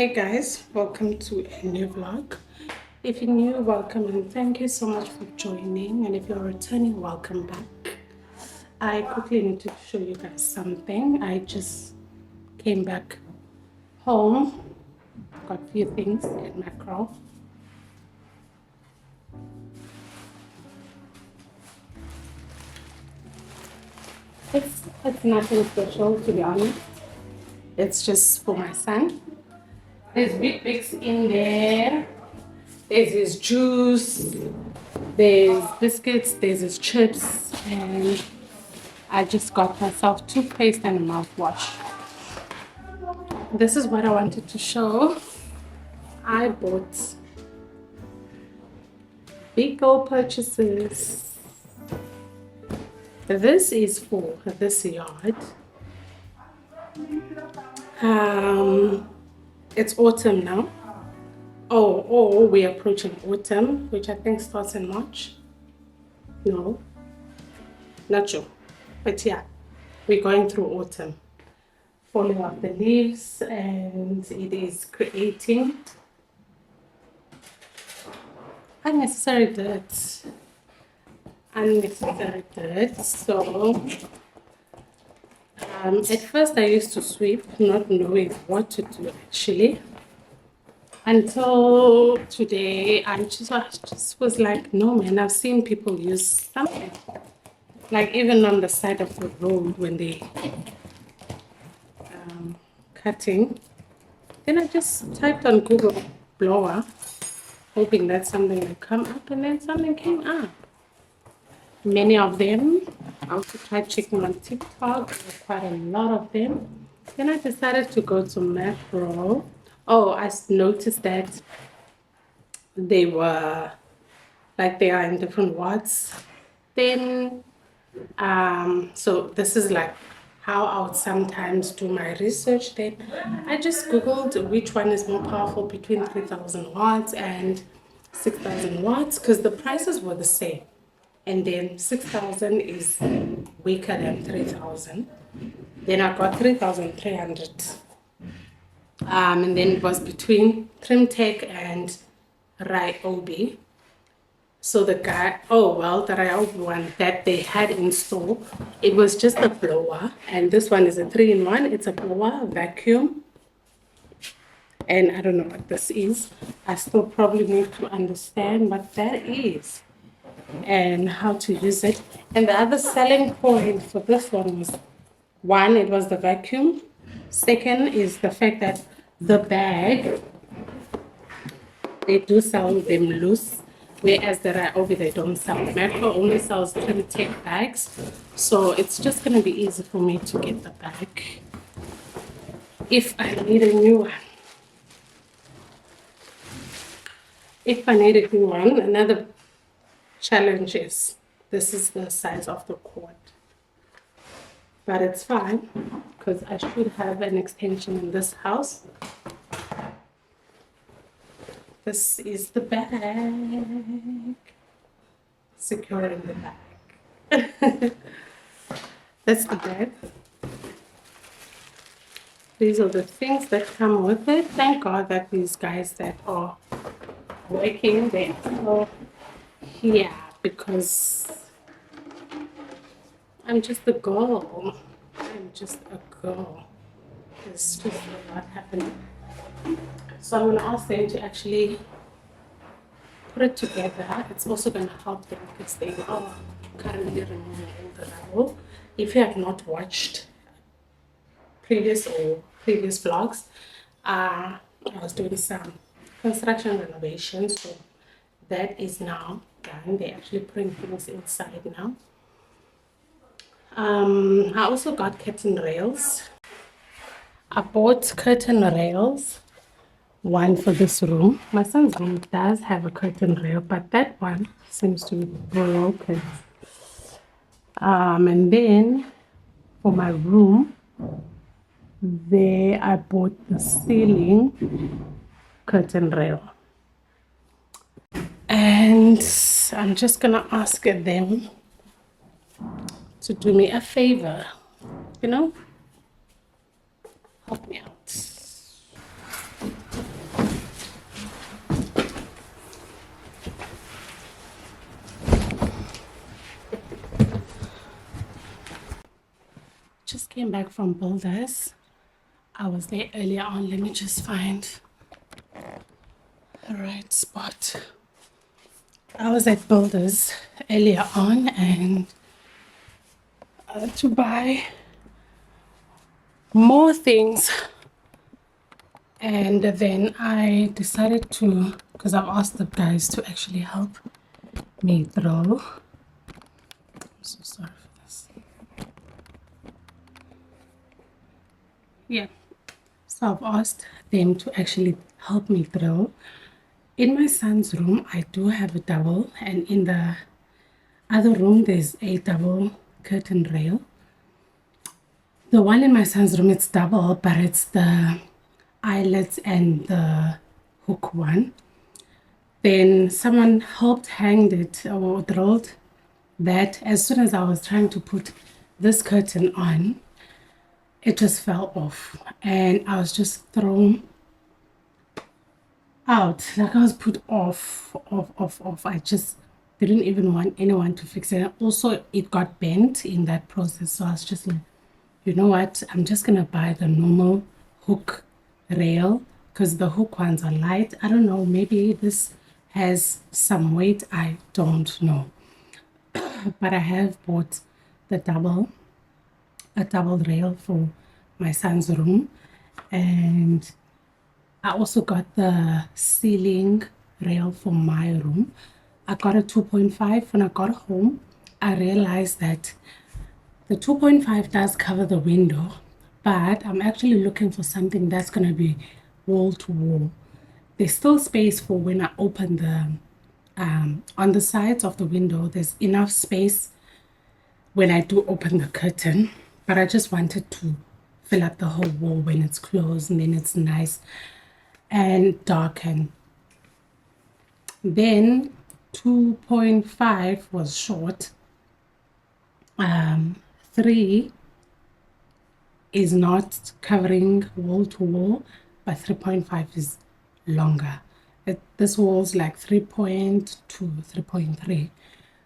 Hey guys, welcome to a new vlog. If you're new, welcome and thank you so much for joining, and if you're returning, welcome back. I quickly need to show you guys something. I just came back home, got a few things in macro. It's nothing special, to be honest. It's just for my son. There's big bigs in there. There's his juice, there's biscuits, there's his chips, and I just got myself toothpaste and a mouthwash. This is what I wanted to show. I bought big old purchases. This is for this yard. It's autumn now. Oh, we're approaching autumn, which I think starts in March. No, not sure. But yeah, we're going through autumn. Falling off the leaves, and it is creating unnecessary dirt. So, at first I used to sweep, not knowing what to do actually. Until today, I just was like, no man, I've seen people use something. Like even on the side of the road when they cutting. Then I just typed on Google blower, hoping that something would come up, and then something came up. Many of them. I also tried checking on TikTok. There were quite a lot of them. Then I decided to go to Macro. Oh, I noticed that they were like they are in different wards. Then so this is like how I would sometimes do my research. Then I just googled which one is more powerful between 3000 watts and 6000 watts, because the prices were the same, and then 6000 is weaker than 3000. Then I got 3300. And then it was between trimtec and Ryobi. So the guy, the Ryobi one that they had in store, it was just a blower, and this one is a 3-in-1. It's a blower, vacuum, and I don't know what this is. I still probably need to understand what that is and how to use it. And the other selling point for this one was, one, it was the vacuum. Second is the fact that the bag, they do sell them loose, whereas the Ryobi, they don't sell. Macro only sells trimtec bags, so it's just going to be easy for me to get the bag if I need a new one. Another challenge is this is the size of the cord. But it's fine, because I should have an extension in this house. This is the bag. Securing the bag. That's the bag. These are the things that come with it. Thank God that these guys that are working, they are still here, because I'm just a girl. There's just a lot happening. So I'm going to ask them to actually put it together. It's also going to help them because they are currently removing all the rubble. If you have not watched previous vlogs, I was doing some construction renovations. So that is now done. They're actually putting things inside now. I also got curtain rails. I bought curtain rails, one for this room. My son's room does have a curtain rail, but that one seems to be broken. And then for my room, there I bought the ceiling curtain rail. And I'm just gonna ask them to do me a favor, help me out. just came back from Builders. I was there earlier on. Let me just find the right spot. I was at Builders earlier on and to buy more things. And then I decided to, because I've asked the guys to actually help me throw. I'm so sorry for this. Yeah. So I've asked them to actually help me throw. In my son's room, I do have a double, and in the other room, there's a double curtain rail. The one in my son's room, it's double, but it's the eyelets and the hook one. Then someone helped hang it or rolled that. As soon as I was trying to put this curtain on, it just fell off and I was just thrown out. Like I was put off. I just didn't even want anyone to fix it. Also, it got bent in that process. So I was just like, you know what? I'm just gonna buy the normal hook rail because the hook ones are light. I don't know, maybe this has some weight. I don't know. But I have bought a double rail for my son's room, and I also got the ceiling rail for my room. I got a 2.5. When I got home, I realized that the 2.5 does cover the window, but I'm actually looking for something that's going to be wall to wall. There's still space for when I open the, on the sides of the window, there's enough space when I do open the curtain, but I just wanted to fill up the whole wall when it's closed, and then it's nice and dark. And then 2.5 was short. 3 is not covering wall to wall, but 3.5 is longer. This wall's like 3.2, 3.3.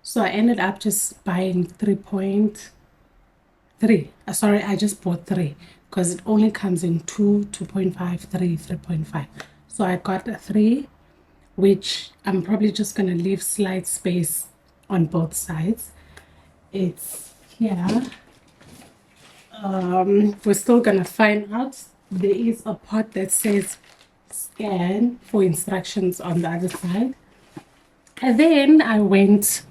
So I ended up just buying 3.3. Sorry, I just bought 3 because it only comes in 2, 2.5, 3, 3.5. So I got a 3, which I'm probably just going to leave slight space on both sides. It's here. We're still going to find out. There is a part that says scan for instructions on the other side. And then I went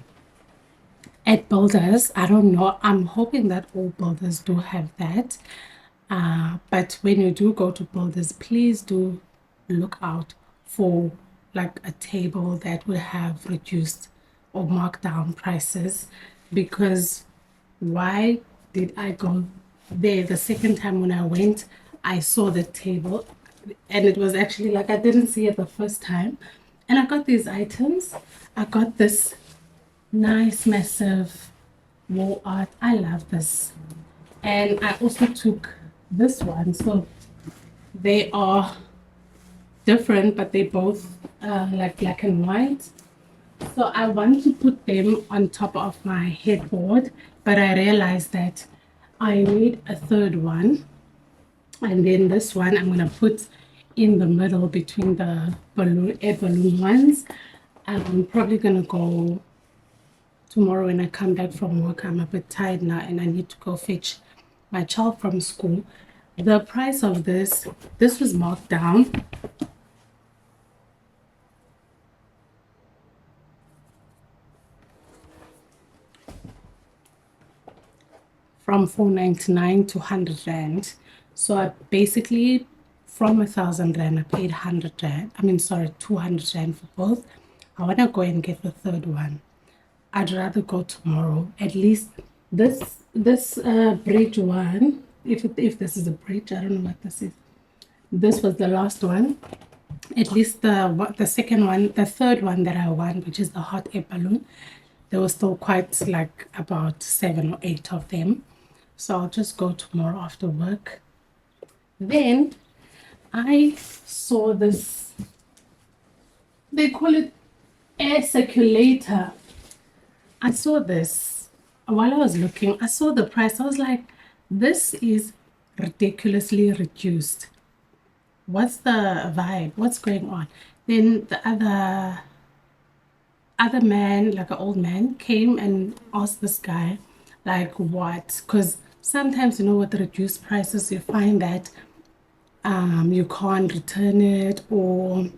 at Builders. I don't know. I'm hoping that all Builders do have that. But when you do go to Builders, please do look out for like a table that will have reduced or marked down prices. Because why did I go there the second time? When I went, I saw the table and it was actually like I didn't see it the first time. And I got these items. I got this nice massive wall art. I love this. And I also took this one. So they are different, but they both like black and white. So I want to put them on top of my headboard, but I realized that I need a third one. And then this one I'm gonna put in the middle between the air balloon ones. I'm probably gonna go tomorrow when I come back from work. I'm a bit tired now and I need to go fetch my child from school. The price of this was marked down. From 499 to 100 rand. So I basically, from 1,000 rand, I paid 100 rand. I mean, sorry, 200 rand for both. I want to go and get the third one. I'd rather go tomorrow. At least this bridge one, if this is a bridge, I don't know what this is. This was the last one. At least the second one, the third one that I want, which is the hot air balloon, there was still quite like about 7 or 8 of them. So I'll just go tomorrow after work. Then I saw this, they call it air circulator. I saw this while I was looking. I saw the price. I was like, This is ridiculously reduced. What's the vibe? What's going on? Then the other man, like an old man, came and asked this guy, like, what? Because sometimes, you know, with the reduced prices, you find that you can't return it, or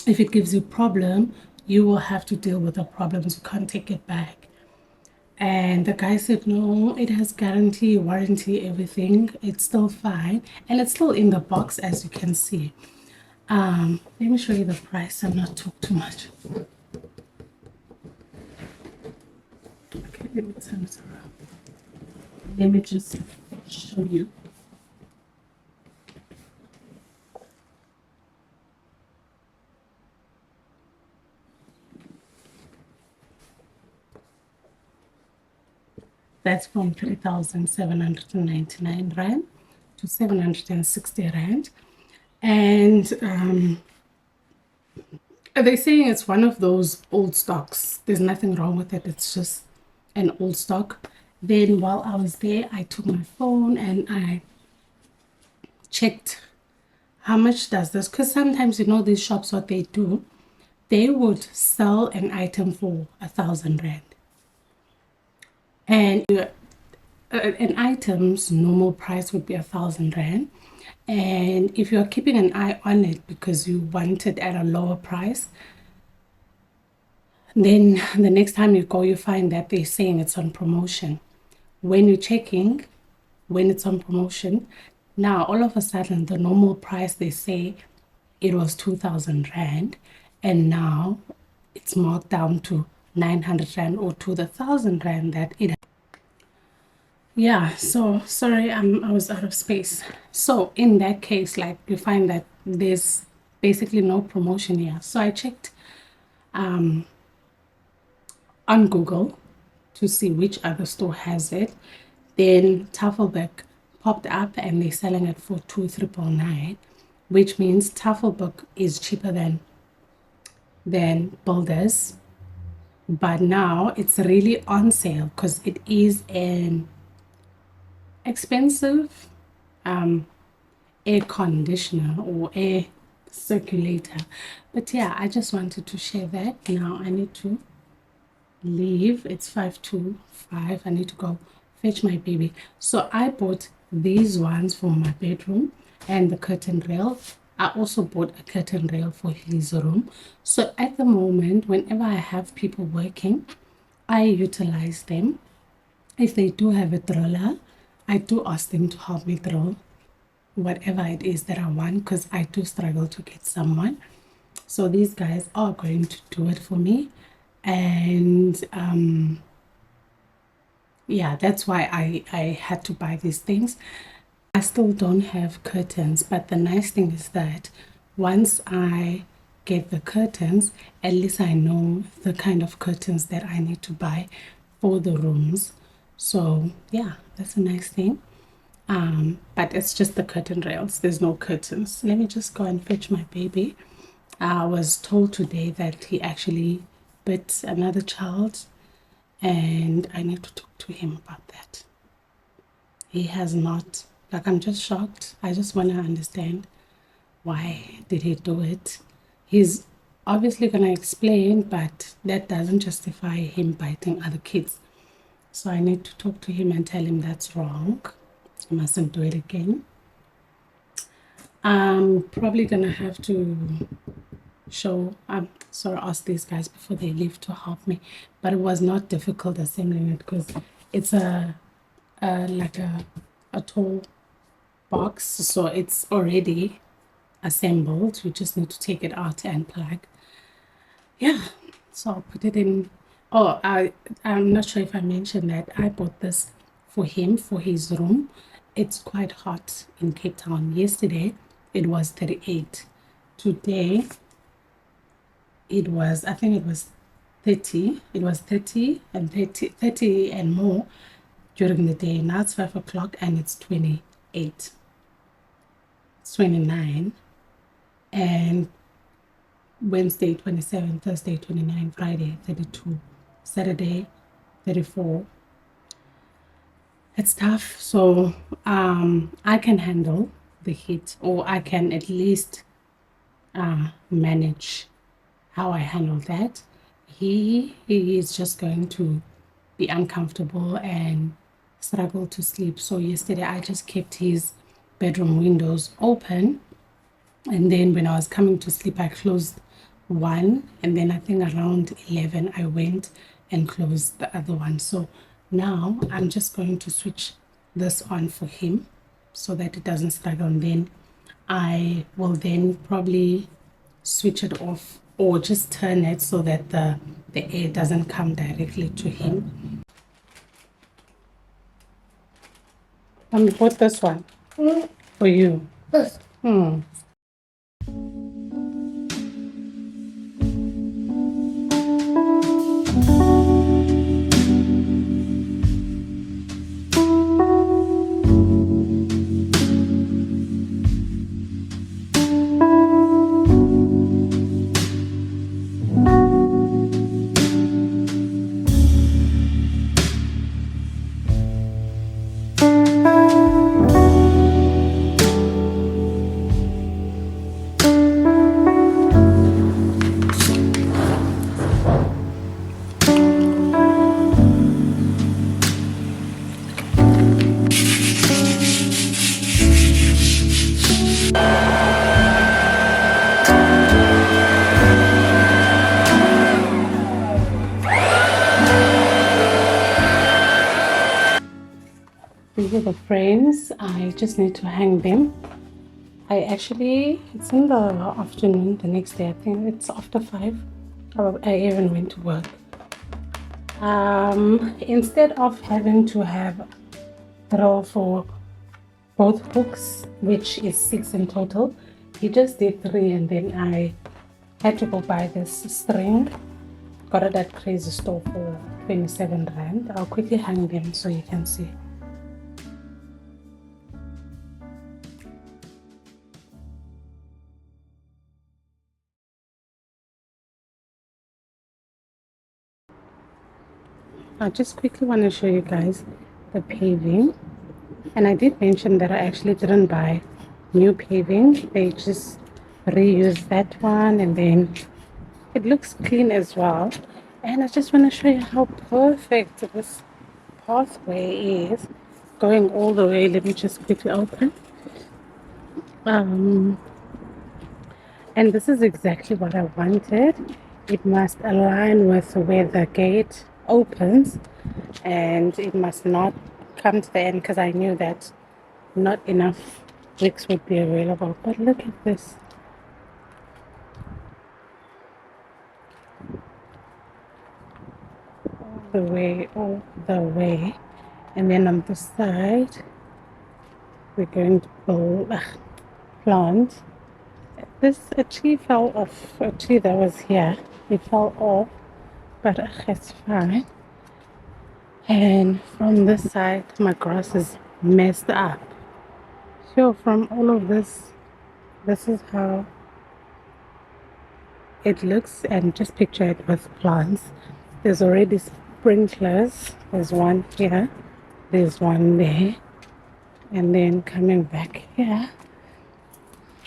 if it gives you problem, you will have to deal with the problems. You can't take it back. And the guy said, no, it has guarantee, warranty, everything. It's still fine. And it's still in the box, as you can see. Let me show you the price and not talk too much. Okay, let me turn it around. Let me just show you. That's from 3,799 Rand to 760 Rand. And they're saying it's one of those old stocks. There's nothing wrong with it. It's just an old stock. Then while I was there, I took my phone and I checked how much does this, because sometimes, you know, these shops, what they do, they would sell an item for 1,000 Rand. And an item's normal price would be 1,000 Rand. And if you're keeping an eye on it because you want it at a lower price, then the next time you go, you find that they're saying it's on promotion. When you're checking, when it's on promotion, now all of a sudden the normal price, they say it was 2,000 Rand, and now it's marked down to 900 Rand, or to the 1,000 Rand that it. Yeah, so sorry, I was out of space. So in that case, like, you find that there's basically no promotion here. So I checked on Google to see which other store has it. Then Tafelberg popped up and they're selling it for 2,999, which means Tafelberg is cheaper than Builders. But now it's really on sale because it is an expensive air conditioner or air circulator. But yeah, I just wanted to share that. Now I need to leave. It's 5:25. I need to go fetch my baby. So I bought these ones for my bedroom and the curtain rail. I also bought a curtain rail for his room. So at the moment, whenever I have people working, I utilize them. If they do have a driller, I do ask them to help me drill whatever it is that I want, because I do struggle to get someone. So these guys are going to do it for me. And yeah, that's why I had to buy these things. I still don't have curtains, but the nice thing is that once I get the curtains, at least I know the kind of curtains that I need to buy for the rooms. So yeah, that's a nice thing. But it's just the curtain rails. There's no curtains. Let me just go and fetch my baby. I was told today that he actually bit another child, and I need to talk to him about that. He has not, like, I'm just shocked. I just want to understand, why did he do it? He's obviously going to explain, but that doesn't justify him biting other kids. So I need to talk to him and tell him that's wrong. He mustn't do it again. I'm probably gonna have to ask these guys before they leave to help me. But it was not difficult assembling it because it's like a tall box, so it's already assembled. You just need to take it out and plug. Yeah, so I'll put it in. Oh, I'm not sure if I mentioned that I bought this for him for his room. It's quite hot in Cape Town. Yesterday it was 38. Today I think it was 30. It was 30 and 30 and more during the day. Now it's 5 o'clock and it's 28. It's 29. And Wednesday 27, Thursday 29, Friday 32, Saturday 34. It's tough, so I can handle the heat, or I can at least manage how I handle that. He is just going to be uncomfortable and struggle to sleep. So yesterday I just kept his bedroom windows open, and then when I was coming to sleep I closed one, and then I think around 11 I went and closed the other one. So now I'm just going to switch this on for him so that it doesn't struggle, and then I will then probably switch it off or just turn it so that the air doesn't come directly to him. Put this one for you. Hmm. These are the frames. I just need to hang them. It's in the afternoon the next day. I think it's after 5. I even went to work. Instead of having to have throw for both hooks, which is 6 in total, he just did 3, and then I had to go buy this string. Got it at Crazy Store for 27 rand. I'll quickly hang them so you can see. I just quickly want to show you guys the paving. And I did mention that I actually didn't buy new paving. They just reused that one, and then it looks clean as well. And I just want to show you how perfect this pathway is, going all the way. Let me just quickly open. And this is exactly what I wanted. It must align with where the gate opens, and it must not come to the end, because I knew that not enough bricks would be available. But look at this. All the way. And then on the side, we're going to build plant. A tree fell off. A tree that was here, it fell off, but it's fine. And from this side, my grass is messed up. So from all of this, this is how it looks, and just picture it with plants. There's already sprinklers. There's one here, there's one there, and then coming back here,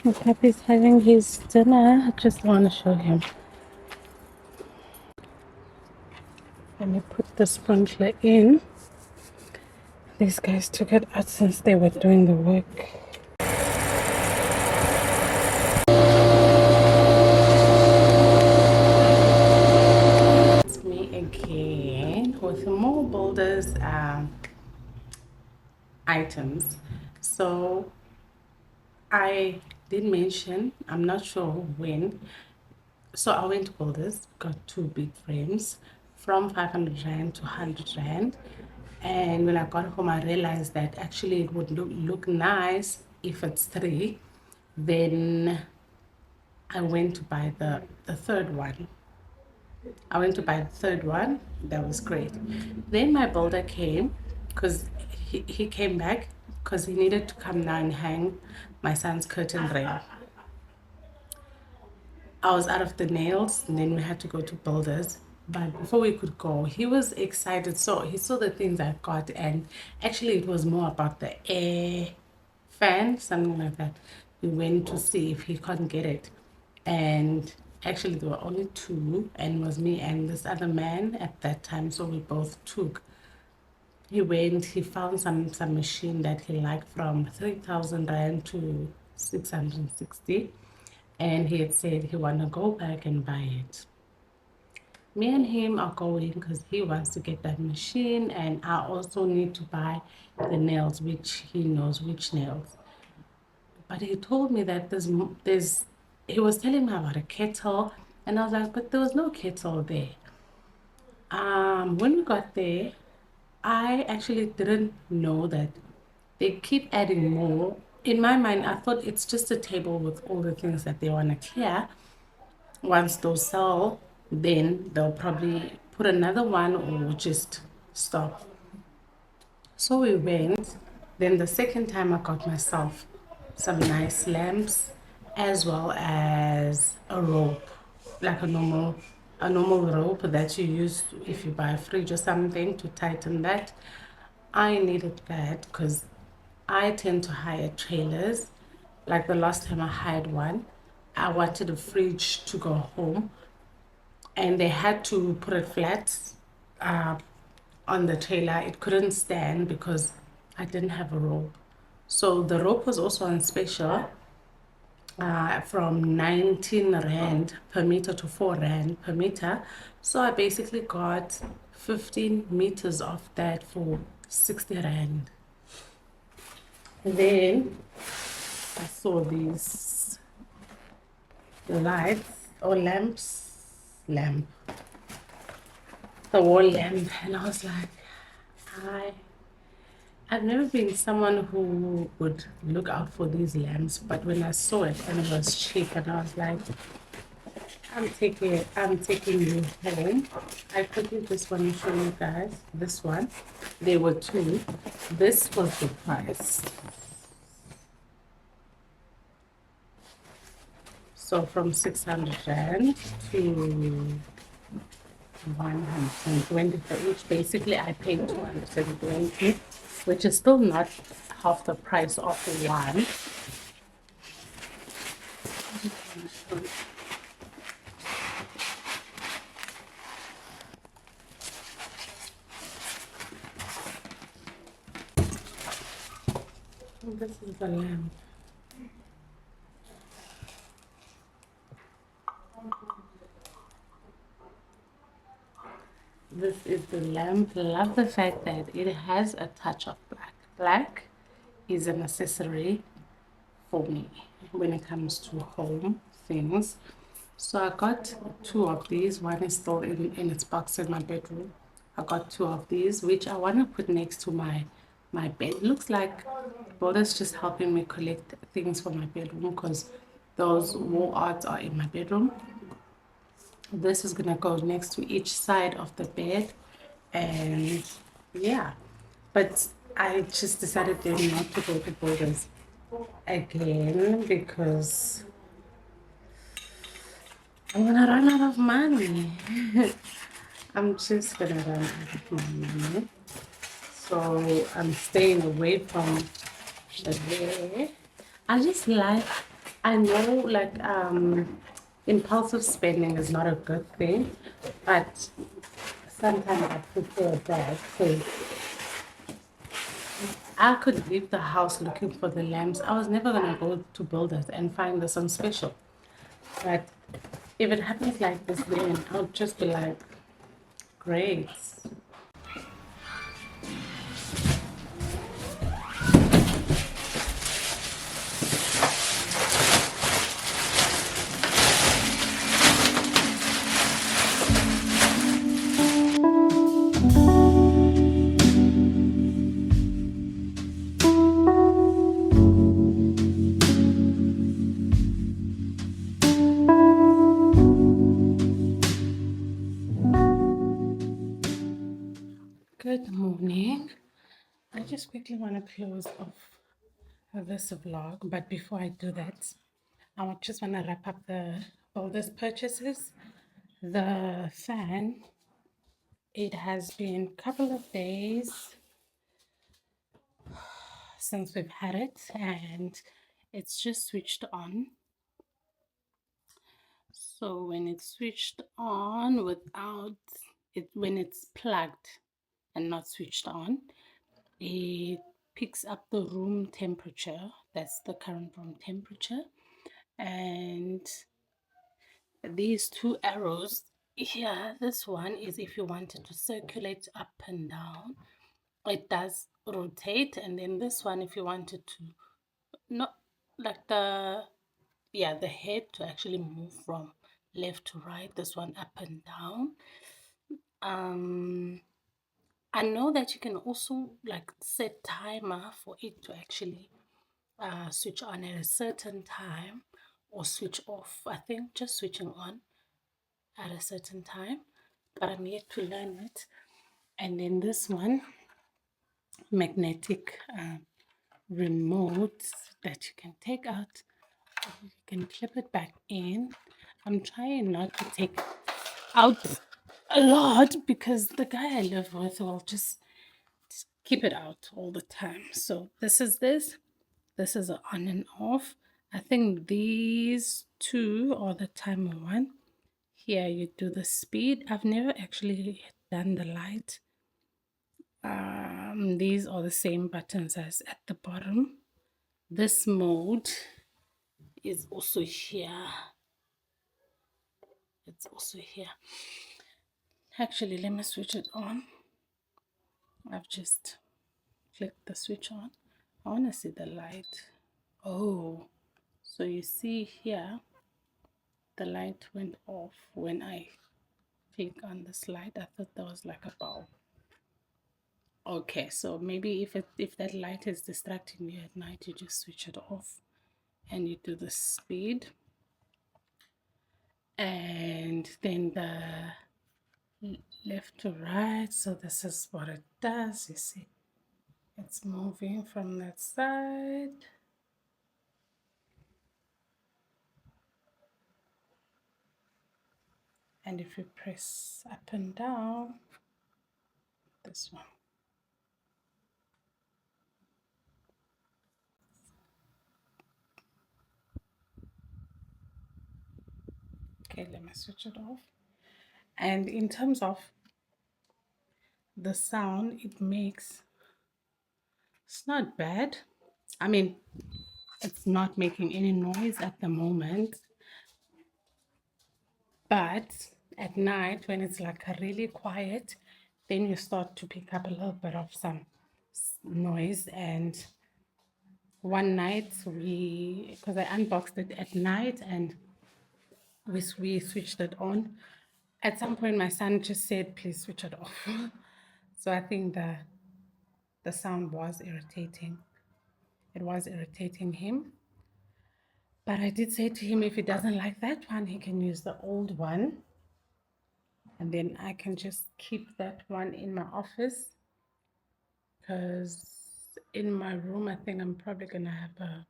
my puppy's having his dinner. I just want to show him. Let me put the sprinkler in. These guys took it out since they were doing the work. It's me again with more builders items. So I did mention, I'm not sure when, so I went to builders, got 2 big frames from 500 rand to 100 rand. And when I got home, I realized that actually it would look nice if it's 3. Then I went to buy the third one. That was great. Then my builder came, because he came back because he needed to come now and hang my son's curtain rail. I was out of the nails, and then we had to go to builders. But before we could go, he was excited. So he saw the things I got, and actually, it was more about the air fan, something like that. We went to see if he can't get it. And actually, there were only two, and it was me and this other man at that time. So we both took. He went, he found some machine that he liked from 3,000 Rand to 660. And he had said he want to go back and buy it. Me and him are going because he wants to get that machine, and I also need to buy the nails, which he knows which nails. But he told me that he was telling me about a kettle, and I was like, but there was no kettle there. When we got there, I actually didn't know that they keep adding more. In my mind, I thought it's just a table with all the things that they want to clear. Once those sell, then they'll probably put another one or just stop. So we went. Then the second time I got myself some nice lamps as well as a rope, like a normal rope that you use if you buy a fridge or something to tighten that. I needed that because I tend to hire trailers. Like the last time I hired one, I wanted a fridge to go home, and they had to put it flat uh, on the trailer. It couldn't stand because I didn't have a rope. So the rope was also on special, from 19 Rand per meter to 4 Rand per meter. So I basically got 15 meters of that for 60 Rand. And then I saw these lights or lamp, the wall lamp, and I was like, I I've never been someone who would look out for these lamps, but when I saw it and it was cheap, and I was like, I'm taking you home. I quickly just want to show you guys this one. There were two. This was the price. So from 600 Rand to 120 for each. Basically, I paid 220, which is still not half the price of one. This is the lamp. This is the lamp. Love the fact that it has a touch of black. Black is an accessory for me when it comes to home things. So I got two of these. One is still in its box in my bedroom. I got two of these, which I want to put next to my bed. It looks like Boda's just helping me collect things for my bedroom because those wall arts are in my bedroom. This is gonna go next to each side of the bed, and yeah, but I just decided then not to go to Borders again because I'm gonna run out of money. I'm just gonna run out of money. So I'm staying away from the I just like, I know like impulsive spending is not a good thing, but sometimes I prefer that because I could leave the house looking for the lamps. I was never gonna go to Builders and find this on special. But if it happens like this, then I'll just be like, great. Good morning. I just quickly want to close off this vlog, but before I do that, just want to wrap up all these purchases. The fan It has been a couple of days since we've had it, and it's just switched on. So when it's switched on without it, when it's plugged and not switched on, it picks up the room temperature. That's the current room temperature. And these two arrows here, this one is if you wanted to circulate up and down, it does rotate. And then this one, if you wanted to, not like the head to actually move from left to right, this one up and down. I know that you can also like set timer for it to actually switch on at a certain time or switch off. I think just switching on at a certain time, but I'm yet to learn it. And then this one, magnetic remote that you can take out. You can clip it back in. I'm trying not to take out a lot because the guy I live with will just keep it out all the time. So this is a on and off. I think these two are the timer one. Here you do the speed. I've never actually done the light. These are the same buttons as at the bottom. This mode is also here. It's also here. Actually, let me switch it on. I've just clicked the switch on. I want to see the light. Oh, so you see here, the light went off when I click on this light. I thought that was like a bulb. Okay, so maybe if that light is distracting you at night, you just switch it off and you do the speed. And then the left to right. So this is what it does. You see, it's moving from that side. And if you press up and down, this one. Okay, let me switch it off. And in terms of the sound it makes, it's not bad. I mean, it's not making any noise at the moment, but at night when it's like really quiet, then you start to pick up a little bit of some noise. And one night because I unboxed it at night and we switched it on. At some point my son just said, please switch it off. So I think the sound was irritating. It was irritating him. But I did say to him, if he doesn't like that one, he can use the old one. And then I can just keep that one in my office. Because in my room, I think I'm probably going to have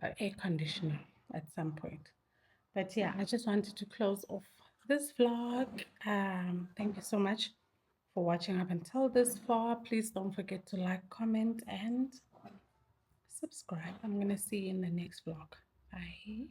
a air conditioner at some point. But yeah, I just wanted to close off this vlog. Thank you so much for watching up until this far. Please don't forget to like, comment, and subscribe. I'm going to see you in the next vlog. Bye.